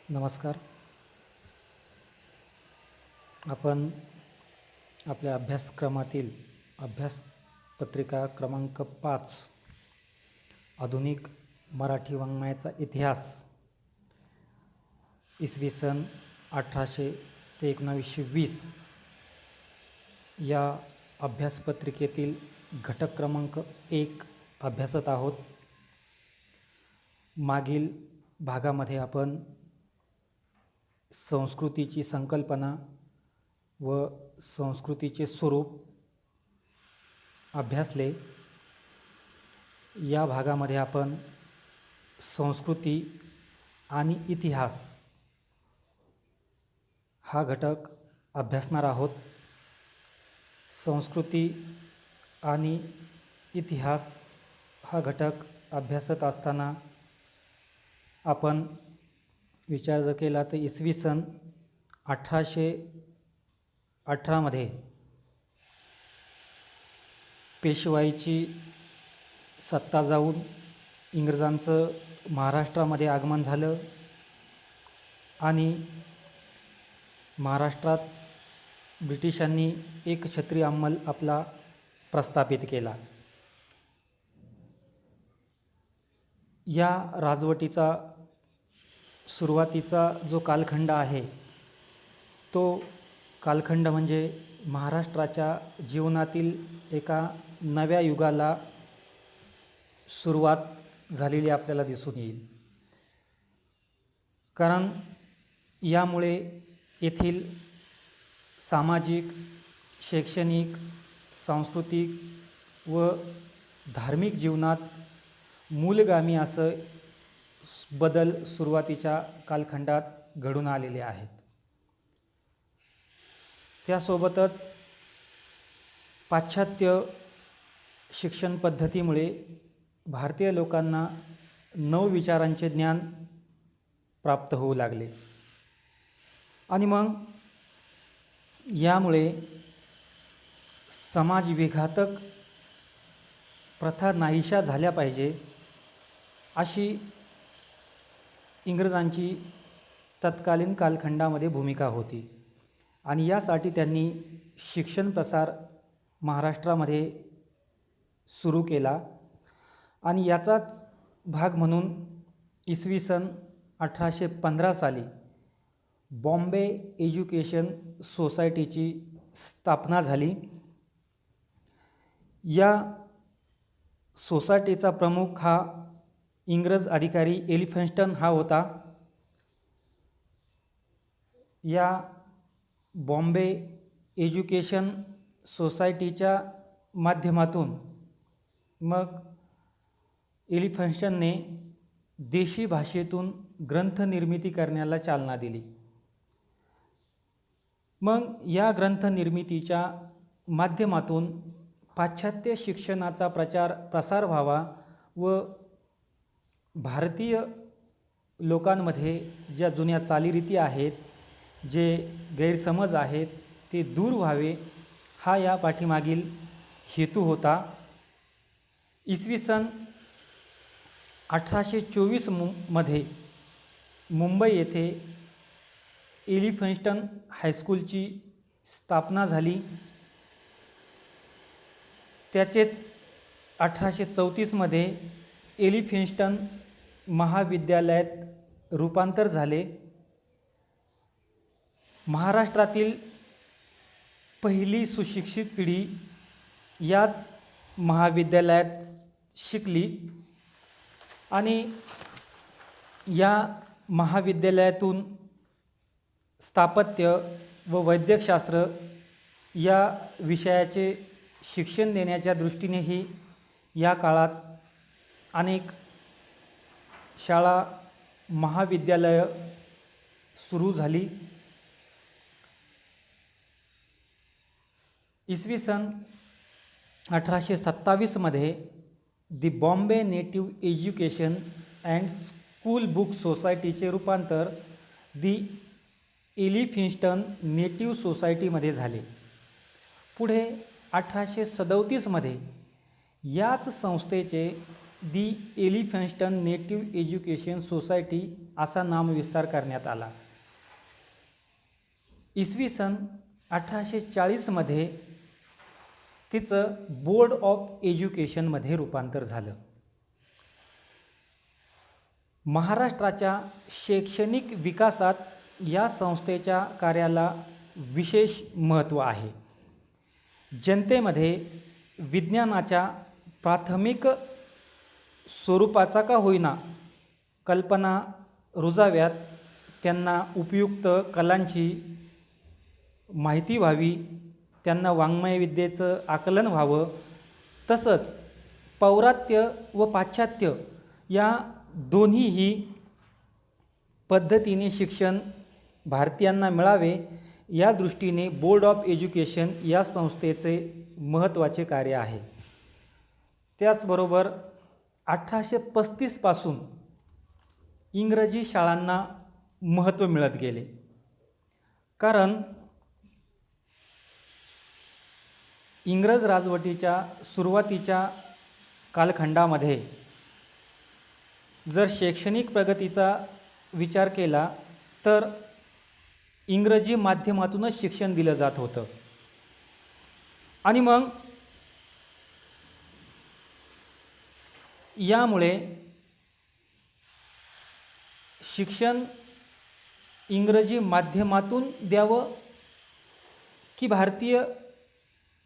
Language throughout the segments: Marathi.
नमस्कार. आपण आपल्या अभ्यासक्रमातील अभ्यासपत्रिका क्रमांक 5 आधुनिक मराठी वाङ्मयाचा इतिहास इसवी सन 1800 ते 1920 या अभ्यासपत्रिकेतील घटक क्रमांक 1 अभ्यासत आहोत. मागील भागामध्ये आपण संस्कृतीची संकल्पना व संस्कृतीचे स्वरूप अभ्यासले. या भागामध्ये आपण संस्कृती आणि इतिहास हा घटक अभ्यासणार आहोत. संस्कृती आणि इतिहास हा घटक अभ्यासत असताना आपण विचार जर केला तर इसवी सन 1818 मध्ये पेशवाईची सत्ता जाऊन इंग्रजांचं महाराष्ट्रामध्ये आगमन झालं आणि महाराष्ट्रात ब्रिटिशांनी एकछत्री अंमल आपला प्रस्थापित केला. या राजवटीचा सुरुवातीचा जो कालखंड आहे तो कालखंड म्हणजे महाराष्ट्राच्या जीवनातील एका नव्या युगाला सुरुवात झालेली आपल्याला दिसून येईल. कारण यामुळे येथील सामाजिक, शैक्षणिक, सांस्कृतिक व धार्मिक जीवनात मूलगामी असं बदल सुरुवातीच्या कालखंडात घडून आलेले आहेत. त्यासोबतच पाश्चात्य शिक्षण पद्धतीमुळे भारतीय लोकांना नवविचारांचे ज्ञान प्राप्त होऊ लागले आणि मग यामुळे समाज विघातक प्रथा नाहीशा झाल्या पाहिजे अशी इंग्रजांची तत्कालीन कालखंडामध्ये भूमिका होती आणि यासाठी त्यांनी शिक्षण प्रसार महाराष्ट्रामध्ये सुरू केला आणि याचाच भाग म्हणून इसवी सन 1815 साली बॉम्बे एज्युकेशन सोसायटीची स्थापना झाली. या सोसायटीचा प्रमुख हा इंग्रज अधिकारी एलिफिन्स्टन हा होता. या बॉम्बे एज्युकेशन सोसायटीच्या माध्यमातून मग एलिफिन्स्टनने देशी भाषेतून ग्रंथ निर्मिती करण्याला चालना दिली. मग या ग्रंथ निर्मितीच्या माध्यमातून पाश्चात्य शिक्षणाचा प्रसार व्हावा व भारतीय लोकांमध्ये ज्या जुन्या चालीरीती आहेत, जे गैरसमज आहेत ते दूर व्हावे हा या पाठीमागील हेतू होता. इसवी सन 1824 मध्ये मुंबई येथे एलिफिन्स्टन हायस्कूलची स्थापना झाली. त्याचेच 1834 मध्ये एलिफिन्स्टन महाविद्यालयात रूपांतर झाले. महाराष्ट्रातील पहिली सुशिक्षित पिढी याच महाविद्यालयात शिकली आणि या महाविद्यालयातून स्थापत्य व वैद्यकशास्त्र या विषयाचे शिक्षण देण्याच्या दृष्टीनेही या काळात अनेक शाळा महाविद्यालय सुरू झाली. इसवी सन 1827 मध्ये the Bombay native education and school book सोसायटीचे रूपांतर दी एलिफिन्स्टन नेटिव्ह सोसायटीमध्ये झाले. पुढे 1837 मध्ये याच संस्थेचे दी एलिफिन्स्टन नेटिव्ह एज्युकेशन सोसायटी असा नामविस्तार करण्यात आला. इसवी सन 1840मध्ये तिचं बोर्ड ऑफ एज्युकेशनमध्ये रूपांतर झालं. महाराष्ट्राच्या शैक्षणिक विकासात या संस्थेच्या कार्याला विशेष महत्त्व आहे. जनतेमध्ये विज्ञानाच्या प्राथमिक स्वरूपाचा का होईना कल्पना रुजाव्यात, त्यांना उपयुक्त कलांची माहिती व्हावी, त्यांना वाङ्मय विद्येचं आकलन व्हावं, तसंच पौरात्य व पाश्चात्य या दोन्हीही पद्धतीने शिक्षण भारतीयांना मिळावे या दृष्टीने बोर्ड ऑफ एज्युकेशन या संस्थेचे महत्त्वाचे कार्य आहे. त्याचबरोबर 1835 पासून इंग्रजी शाळांना महत्त्व मिळत गेले. कारण इंग्रज राजवटीच्या सुरुवातीच्या कालखंडामध्ये जर शैक्षणिक प्रगतीचा विचार केला तर इंग्रजी माध्यमातूनच शिक्षण दिलं जात होतं. आणि मग यामुळे शिक्षण इंग्रजी माध्यमातून द्यावं की भारतीय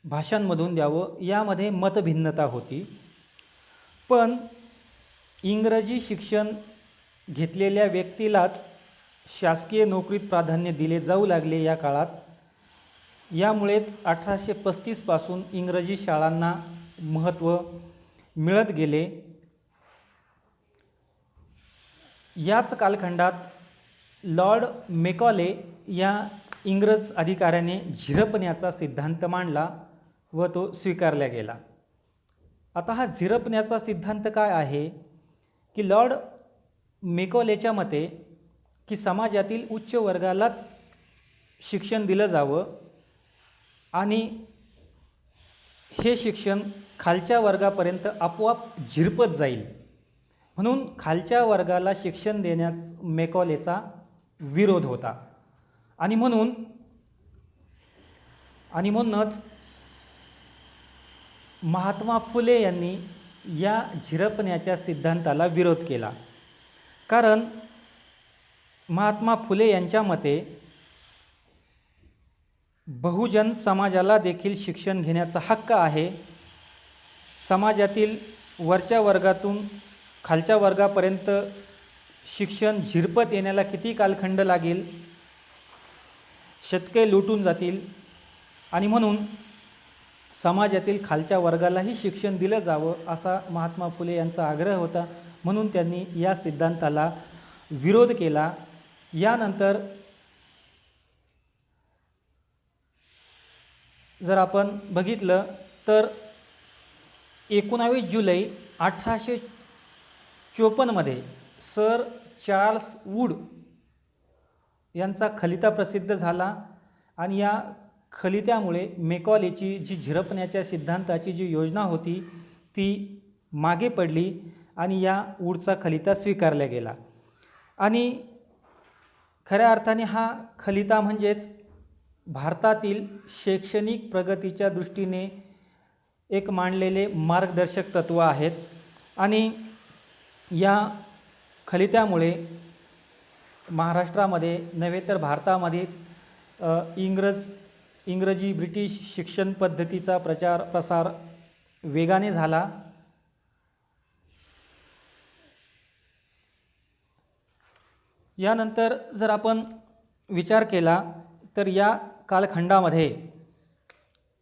भाषांमधून द्यावं यामध्ये मतभिन्नता होती. पण इंग्रजी शिक्षण घेतलेल्या व्यक्तीलाच शासकीय नोकरीत प्राधान्य दिले जाऊ लागले या काळात. यामुळेच 1835 पासून इंग्रजी शाळांना महत्त्व मिळत गेले. याच कालखंडात लॉर्ड मेकॉले या इंग्रज अधिकाऱ्याने झिरपण्याचा सिद्धांत मांडला व तो स्वीकारला गेला. आता हा झिरपण्याचा सिद्धांत काय आहे की लॉर्ड मेकॉलेच्या मते की समाजातील उच्च वर्गालाच शिक्षण दिलं जावं आणि हे शिक्षण खालच्या वर्गापर्यंत आपोआप झिरपत जाईल, म्हणून खालच्या वर्गाला शिक्षण देण्यास मेकॉलेचा विरोध होता. आणि म्हणूनच महात्मा फुले यांनी या झिरपण्याच्या सिद्धांताला विरोध केला. कारण महात्मा फुले यांच्या मते बहुजन समाजाला देखील शिक्षण घेण्याचा हक्क आहे. समाजातील वरच्या वर्गातून खालच्या वर्गापर्यंत शिक्षण झिरपत येण्याला किती कालखंड लागेल, शतके लुटून जातील, आणि म्हणून समाजातील खालच्या वर्गालाही शिक्षण दिलं जावं असा महात्मा फुले यांचा आग्रह होता. म्हणून त्यांनी या सिद्धांताला विरोध केला. यानंतर जर आपण बघितलं तर 19 जुलै 1854 मध्ये सर चार्ल्स वूड यांचा खलिता प्रसिद्ध झाला आणि या खलित्यामुळे मेकॉलेची जी झिरपण्याच्या सिद्धांताची जी योजना होती ती मागे पडली आणि या वूडचा खलिता स्वीकारला गेला. आणि खऱ्या अर्थाने हा खलिता म्हणजेच भारतातील शैक्षणिक प्रगतीच्या दृष्टीने एक मांडलेले मार्गदर्शक तत्व आहेत. आणि या खलित्यामुळे महाराष्ट्रामध्ये नव्हे तर भारतामध्येच इंग्रजी ब्रिटिश शिक्षण पद्धतीचा प्रसार वेगाने झाला. यानंतर जर आपण विचार केला तर या कालखंडामध्ये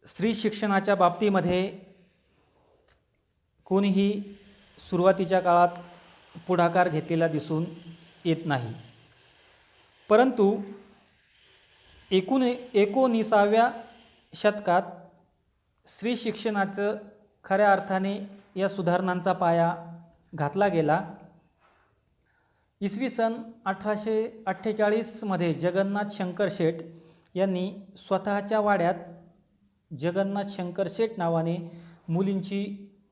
स्त्री शिक्षणाच्या बाबतीमध्ये कोणीही सुरुवातीच्या काळात पुढाकार घेतलेला दिसून येत नाही. परंतु 19व्या शतकात स्त्री शिक्षणाचं खऱ्या अर्थाने या सुधारणांचा पाया घातला गेला. इसवी सन 1848 मध्ये जगन्नाथ शंकर शेठ यांनी स्वतःच्या वाड्यात जगन्नाथ शंकर शेठ नावाने मुलींची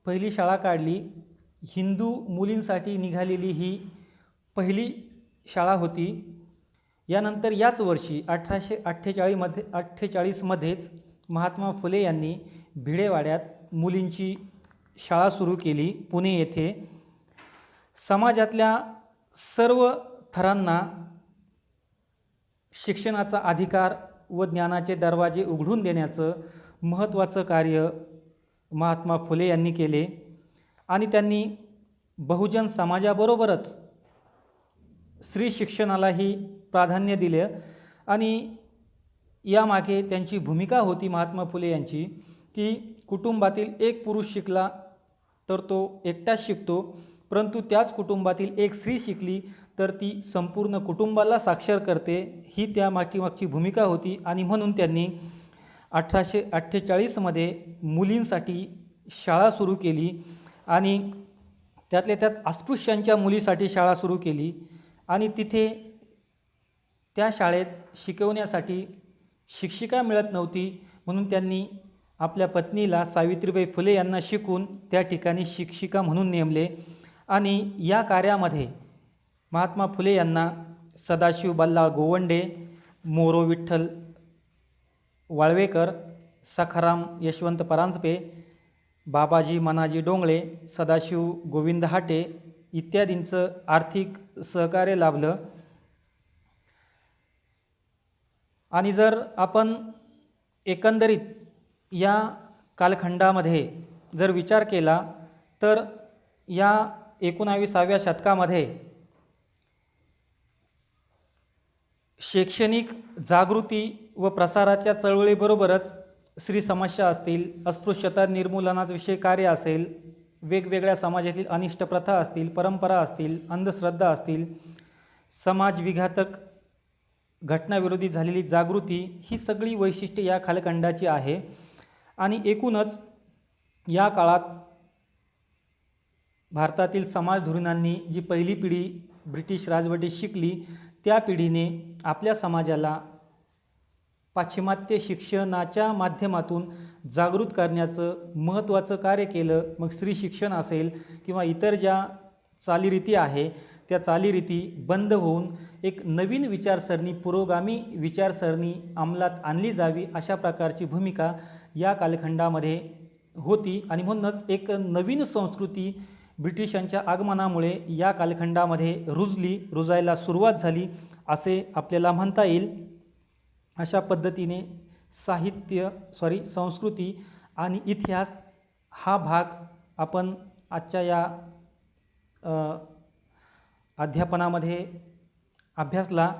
पहिली शाळा काढली. हिंदू मुलींसाठी निघालेली ही पहिली शाळा होती. यानंतर याच वर्षी 1848मध्येच महात्मा फुले यांनी भिडेवाड्यात मुलींची शाळा सुरू केली पुणे येथे. समाजातल्या सर्व थरांना शिक्षणाचा अधिकार व ज्ञानाचे दरवाजे उघडून देण्याचं महत्त्वाचं कार्य महात्मा फुले यांनी केले आणि त्यांनी बहुजन समाजाबरोबरच स्त्री शिक्षणालाही प्राधान्य दिले. आणि यामागे त्यांची भूमिका होती महात्मा फुले यांची की कुटुंबातील एक पुरुष शिकला तर तो एकटाच शिकतो, परंतु त्याच कुटुंबातील एक स्त्री शिकली तर ती संपूर्ण कुटुंबाला साक्षर करते, ही त्या मागची भूमिका होती. आणि म्हणून त्यांनी 1848मध्ये मुलींसाठी शाळा सुरू केली आणि त्यातल्या त्यात अस्पृश्यांच्या मुलीसाठी शाळा सुरू केली. आणि तिथे त्या शाळेत शिकवण्यासाठी शिक्षिका मिळत नव्हती, म्हणून त्यांनी आपल्या पत्नीला सावित्रीबाई फुले यांना शिकून त्या ठिकाणी शिक्षिका म्हणून नेमले. आणि या कार्यामध्ये महात्मा फुले यांना सदाशिव बल्लाळ गोवंडे, मोरो विठ्ठल वाळवेकर, सखाराम यशवंत परांजपे, बाबाजी मनाजी डोंगळे, सदाशिव गोविंद हाटे इत्यादींचं आर्थिक सहकार्य लाभलं. आणि जर आपण एकंदरीत या कालखंडामध्ये जर विचार केला तर या 19व्या शतकामध्ये शैक्षणिक जागृती व प्रसाराच्या चळवळीबरोबरच स्त्री समस्या असतील, अस्पृश्यता निर्मूलनाचे विषय कार्य असेल, वेगवेगळ्या समाजातील अनिष्ट प्रथा असतील, परंपरा असतील, अंधश्रद्धा असतील, समाज विघातक घटनाविरोधी झालेली जागृती, ही सगळी वैशिष्ट्ये या कालखंडाची आहे. आणि एकूणच या काळात भारतातील समाजधुरीणांनी जी पहिली पिढी ब्रिटिश राजवटीत शिकली, त्या पिढीने आपल्या समाजाला पाश्चिमात्य शिक्षणाच्या माध्यमातून जागृत करण्याचं महत्त्वाचं कार्य केलं. मग स्त्री शिक्षण असेल किंवा इतर ज्या चालीरीती आहे त्या चालीरीती बंद होऊन एक नवीन विचारसरणी, पुरोगामी विचारसरणी अंमलात आणली जावी, अशा प्रकारची भूमिका या कालखंडामध्ये होती. आणि म्हणूनच एक नवीन संस्कृती ब्रिटिशांच्या आगमनामुळे या कालखंडामध्ये रुजायला सुरुवात झाली असे आपल्याला म्हणता येईल. अशा पद्धतीने संस्कृती आणि इतिहास हा भाग आपण आजच्या या अध्यापनामध्ये अभ्यासला.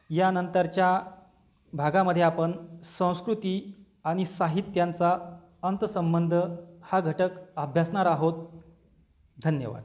यानंतरच्या भागामध्ये आपण संस्कृती आणि साहित्यांचा अंतसंबंध हा घटक अभ्यासणार आहोत. धन्यवाद.